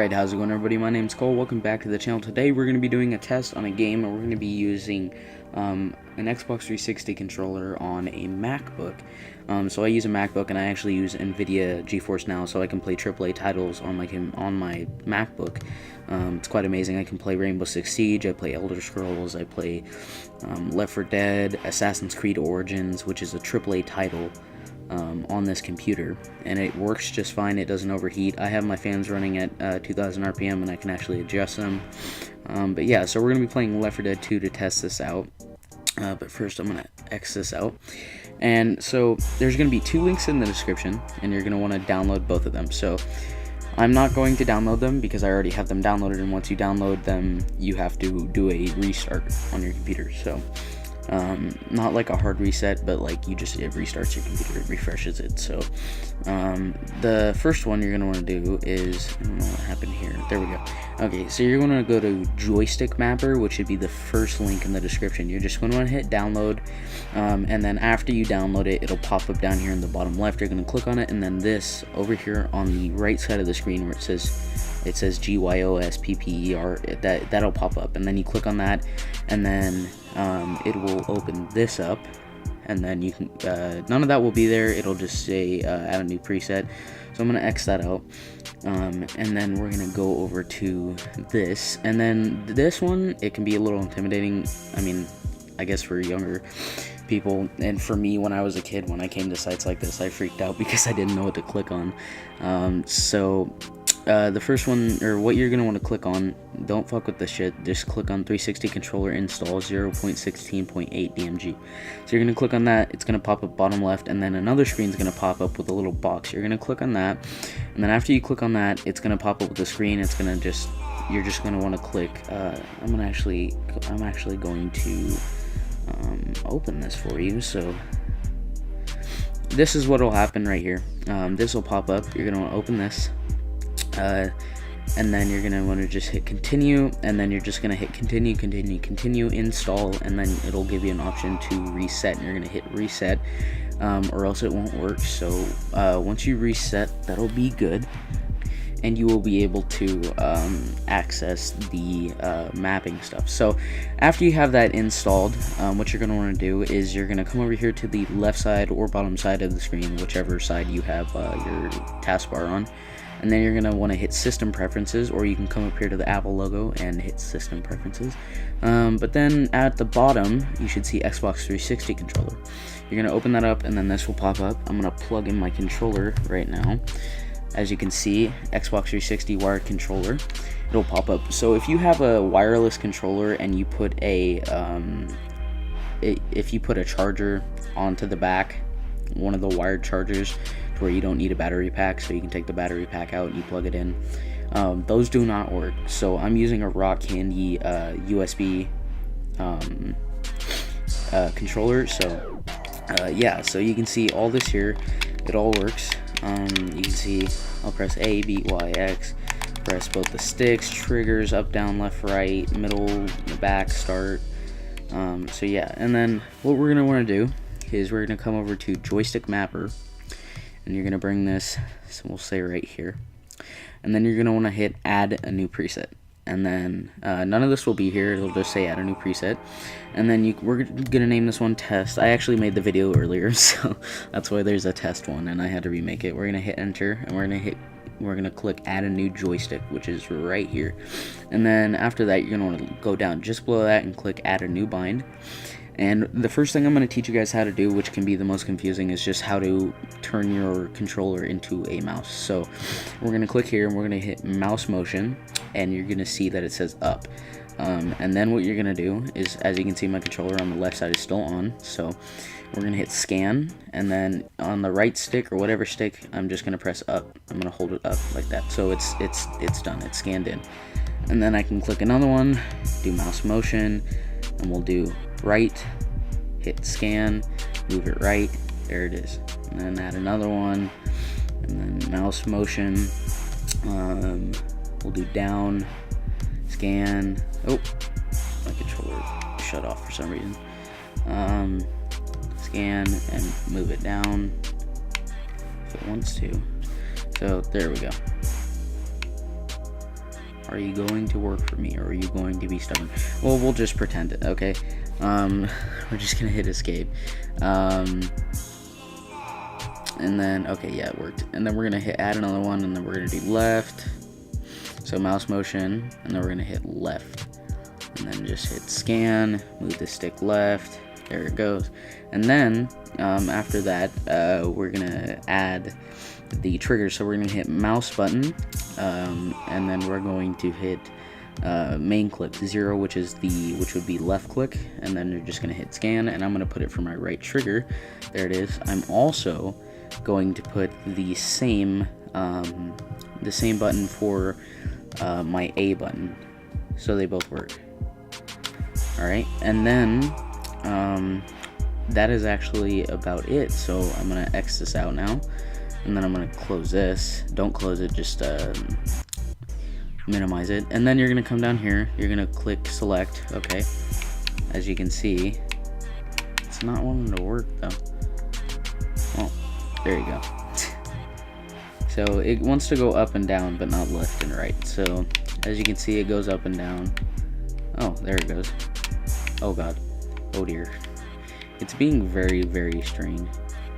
Alright, how's it going everybody? My name's Cole, welcome back to the channel. Today we're going to be doing a test on a game, and we're going to be using an Xbox 360 controller on a MacBook. So I use a MacBook, and I actually use NVIDIA GeForce Now, so I can play AAA titles on my MacBook. It's quite amazing. I can play Rainbow Six Siege, I play Elder Scrolls, I play Left 4 Dead, Assassin's Creed Origins, which is a AAA title. On this computer, and it works just fine. It doesn't overheat. I have my fans running at 2000 RPM, and I can actually adjust them. But yeah, so we're going to be playing Left 4 Dead 2 to test this out. But first I'm going to X this out. And so there's going to be two links in the description, and you're going to want to download both of them. So I'm not going to download them because I already have them downloaded, and once you download them, you have to do a restart on your computer. So not like a hard reset, but like it restarts your computer, it refreshes it. So the first one you're going to want to do is, I don't know what happened here, there we go. Okay, so you're going to go to Joystick Mapper, which should be the first link in the description. You're just going to want to hit download, and then after you download it, it'll pop up down here in the bottom left. You're going to click on it, and then this over here on the right side of the screen where it says GYOSPPER, that'll pop up, and then you click on that, and then it will open this up, and then you can none of that will be there. It'll just say add a new preset, so I'm gonna X that out, and then we're gonna go over to this, and then this one, it can be a little intimidating. I mean, I guess for younger people, and for me when I was a kid, when I came to sites like this, I freaked out because I didn't know what to click on. The first one, or what you're going to want to click on, don't fuck with this shit, just click on 360 controller install 0.16.8 DMG. So you're going to click on that, it's going to pop up bottom left, and then another screen is going to pop up with a little box. You're going to click on that, and then after you click on that, it's going to pop up with the screen. It's going to you're just going to want to click, I'm actually going to open this for you. So this is what will happen right here. This will pop up, you're going to want to open this. And then you're going to want to just hit continue, and then you're just going to hit continue, install, and then it'll give you an option to reset, and you're going to hit reset, or else it won't work. So once you reset, that'll be good, and you will be able to access the mapping stuff. So after you have that installed, what you're going to want to do is you're going to come over here to the left side or bottom side of the screen, whichever side you have your taskbar on. And then you're going to want to hit System Preferences, or you can come up here to the Apple logo and hit System Preferences. But then at the bottom, you should see Xbox 360 controller. You're going to open that up, and then this will pop up. I'm going to plug in my controller right now. As you can see, Xbox 360 wired controller. It'll pop up. So if you have a wireless controller and you put if you put a charger onto the back, one of the wired chargers, to where you don't need a battery pack, so you can take the battery pack out and you plug it in, those do not work. So I'm using a Rock Candy USB controller. So yeah, so you can see all this here, it all works. You can see I'll press A, B, Y, X, press both the sticks, triggers, up, down, left, right, middle, back, start. So yeah, and then what we're gonna want to do is we're gonna come over to Joystick Mapper, and you're gonna bring this, so we'll say right here, and then you're gonna want to hit add a new preset, and then none of this will be here, it'll just say add a new preset, and then we're gonna name this one test. I actually made the video earlier, so that's why there's a test one, and I had to remake it. We're gonna hit enter, and we're gonna click add a new joystick, which is right here, and then after that you're gonna want to go down just below that and click add a new bind. And the first thing I'm going to teach you guys how to do, which can be the most confusing, is just how to turn your controller into a mouse. So we're going to click here, and we're going to hit mouse motion, and you're going to see that it says up. And then what you're going to do is, as you can see, my controller on the left side is still on, so we're going to hit scan, and then on the right stick, or whatever stick, I'm just going to press up. I'm going to hold it up like that, so it's done, it's scanned in. And then I can click another one, do mouse motion, and we'll do right, hit scan, move it right, there it is, and then add another one, and then mouse motion, we'll do down, scan, oh, my controller shut off for some reason, scan, and move it down if it wants to. So there we go. Are you going to work for me, or are you going to be stubborn? Well, we'll just pretend it, okay? We're just gonna hit escape. And then, okay, yeah, it worked. And then we're gonna hit add another one, and then we're gonna do left. So mouse motion, and then we're gonna hit left. And then just hit scan, move the stick left, there it goes. And then, after that, we're gonna add the trigger. So we're gonna hit mouse button, and then we're going to hit main click 0, which would be left click, and then you're just gonna hit scan, and I'm gonna put it for my right trigger. There it is. I'm also going to put the same button for my A button, so they both work. Alright, and then that is actually about it. So I'm gonna X this out now, and then I'm gonna close this. Don't close it, just minimize it, and then you're gonna come down here, you're gonna click select. Okay, as you can see, it's not wanting to work though. Well, there you go. So it wants to go up and down, but not left and right. So as you can see, it goes up and down. Oh, there it goes. Oh god. Oh dear. It's being very, very strange.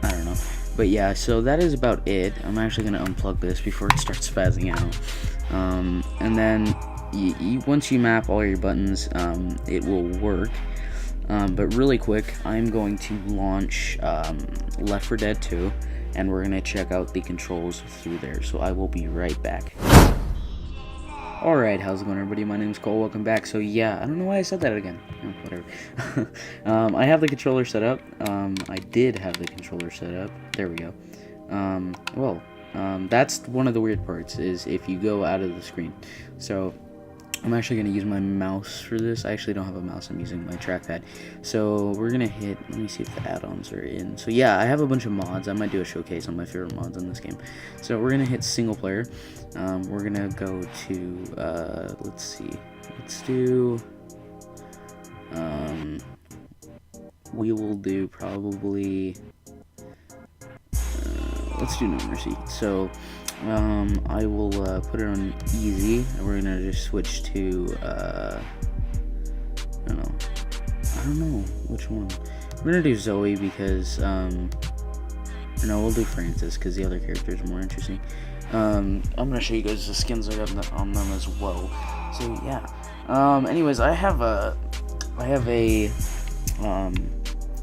I don't know. But yeah, so that is about it. I'm actually going to unplug this before it starts spazzing out. And then once you map all your buttons, it will work. But really quick, I'm going to launch Left 4 Dead 2, and we're going to check out the controls through there. So I will be right back. Alright, how's it going, everybody? My name is Cole, welcome back. So yeah, I don't know why I said that again. Oh, whatever. I have the controller set up. I did have the controller set up. There we go. That's one of the weird parts, is if you go out of the screen. So I'm actually going to use my mouse for this. I actually don't have a mouse, I'm using my trackpad. So we're going to hit, let me see if the add-ons are in. So yeah, I have a bunch of mods. I might do a showcase on my favorite mods in this game. So we're going to hit single player. We're going to go to, let's see, let's do, we will do probably, let's do no mercy. So I will put it on easy, and we're gonna just switch to I don't know which one. We're gonna do Zoe because no, we'll do Francis because the other characters are more interesting. I'm gonna show you guys the skins I got on them as well. So yeah. Anyways, I have a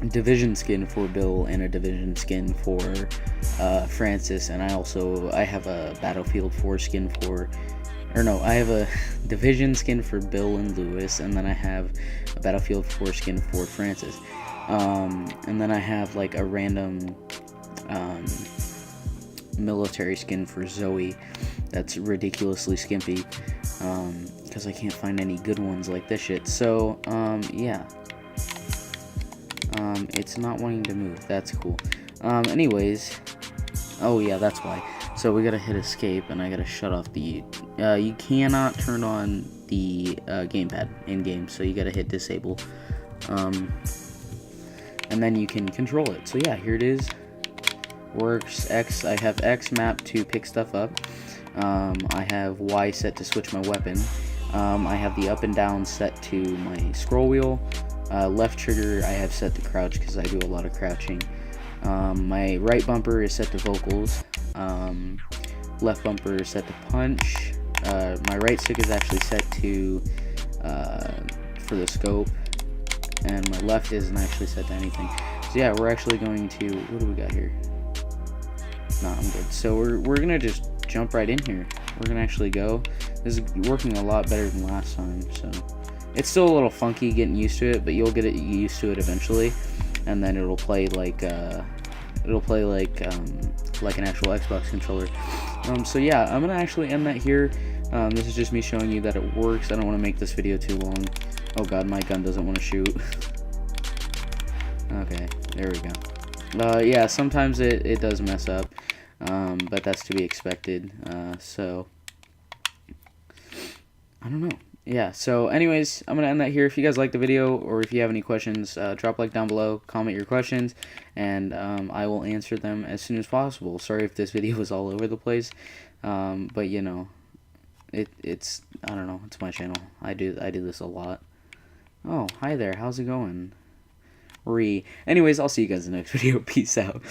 Division skin for Bill and a Division skin for Francis, and I have a Battlefield 4 skin for, I have a Division skin for Bill and Lewis, and then I have a Battlefield 4 skin for Francis, and then I have like a random military skin for Zoe that's ridiculously skimpy, because I can't find any good ones like this shit. So yeah. It's not wanting to move. That's cool. Anyways, oh yeah, that's why. So we gotta hit escape, and I gotta shut off the. You cannot turn on the gamepad in game, so you gotta hit disable. And then you can control it. So yeah, here it is. Works. X. I have X map to pick stuff up. I have Y set to switch my weapon. I have the up and down set to my scroll wheel. Left trigger I have set to crouch because I do a lot of crouching. My right bumper is set to vocals. Left bumper is set to punch. My right stick is actually set to for the scope, and my left isn't actually set to anything. So yeah, we're actually going to, what do we got here? No, I'm good. So we're gonna just jump right in here. We're gonna actually go. This is working a lot better than last time, so. It's still a little funky getting used to it, but you'll get used to it eventually, and then it'll play like an actual Xbox controller. So yeah, I'm gonna actually end that here. This is just me showing you that it works. I don't want to make this video too long. Oh god, my gun doesn't want to shoot. Okay, there we go. Yeah, sometimes it does mess up, but that's to be expected. So I don't know. Yeah, so anyways, I'm going to end that here. If you guys like the video, or if you have any questions, drop a like down below, comment your questions, and I will answer them as soon as possible. Sorry if this video was all over the place, but you know, it's I don't know, it's my channel. I do this a lot. Oh, hi there, how's it going? Anyways, I'll see you guys in the next video. Peace out.